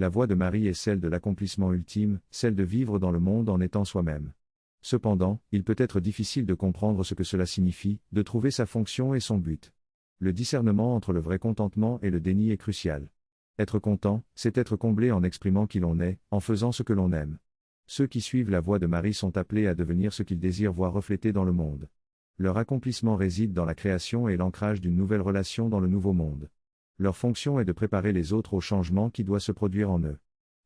La voie de Marie est celle de l'accomplissement ultime, celle de vivre dans le monde en étant soi-même. Cependant, il peut être difficile de comprendre ce que cela signifie, de trouver sa fonction et son but. Le discernement entre le vrai contentement et le déni est crucial. Être content, c'est être comblé en exprimant qui l'on est, en faisant ce que l'on aime. Ceux qui suivent la voie de Marie sont appelés à devenir ce qu'ils désirent voir reflété dans le monde. Leur accomplissement réside dans la création et l'ancrage d'une nouvelle relation dans le nouveau monde. Leur fonction est de préparer les autres au changement qui doit se produire en eux.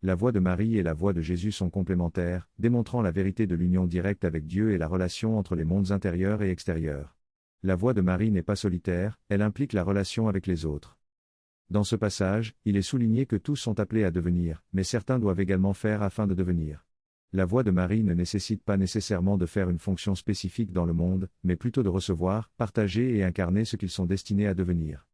La voie de Marie et la voie de Jésus sont complémentaires, démontrant la vérité de l'union directe avec Dieu et la relation entre les mondes intérieurs et extérieurs. La voie de Marie n'est pas solitaire, elle implique la relation avec les autres. Dans ce passage, il est souligné que tous sont appelés à devenir, mais certains doivent également faire afin de devenir. La voie de Marie ne nécessite pas nécessairement de faire une fonction spécifique dans le monde, mais plutôt de recevoir, partager et incarner ce qu'ils sont destinés à devenir.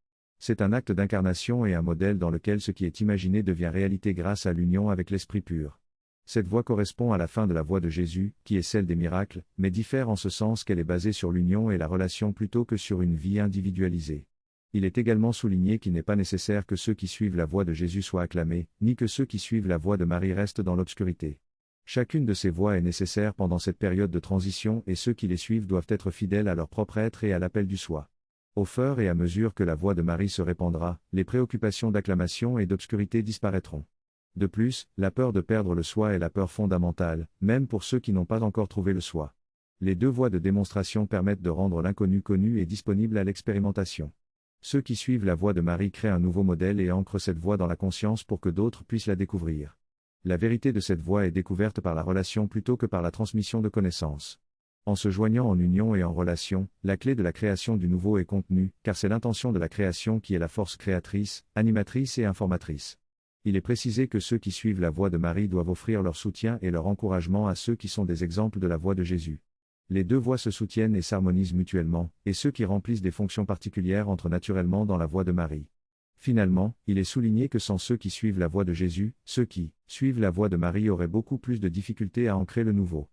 C'est un acte d'incarnation et un modèle dans lequel ce qui est imaginé devient réalité grâce à l'union avec l'Esprit pur. Cette voie correspond à la fin de la voie de Jésus, qui est celle des miracles, mais diffère en ce sens qu'elle est basée sur l'union et la relation plutôt que sur une vie individualisée. Il est également souligné qu'il n'est pas nécessaire que ceux qui suivent la voie de Jésus soient acclamés, ni que ceux qui suivent la voie de Marie restent dans l'obscurité. Chacune de ces voies est nécessaire pendant cette période de transition et ceux qui les suivent doivent être fidèles à leur propre être et à l'appel du soi. Au fur et à mesure que la voie de Marie se répandra, les préoccupations d'acclamation et d'obscurité disparaîtront. De plus, la peur de perdre le soi est la peur fondamentale, même pour ceux qui n'ont pas encore trouvé le soi. Les deux voies de démonstration permettent de rendre l'inconnu connu et disponible à l'expérimentation. Ceux qui suivent la voie de Marie créent un nouveau modèle et ancrent cette voie dans la conscience pour que d'autres puissent la découvrir. La vérité de cette voie est découverte par la relation plutôt que par la transmission de connaissances. En se joignant en union et en relation, la clé de la création du nouveau est contenue, car c'est l'intention de la création qui est la force créatrice, animatrice et informatrice. Il est précisé que ceux qui suivent la voie de Marie doivent offrir leur soutien et leur encouragement à ceux qui sont des exemples de la voie de Jésus. Les deux voies se soutiennent et s'harmonisent mutuellement, et ceux qui remplissent des fonctions particulières entrent naturellement dans la voie de Marie. Finalement, il est souligné que sans ceux qui suivent la voie de Jésus, ceux qui suivent la voie de Marie auraient beaucoup plus de difficultés à ancrer le nouveau.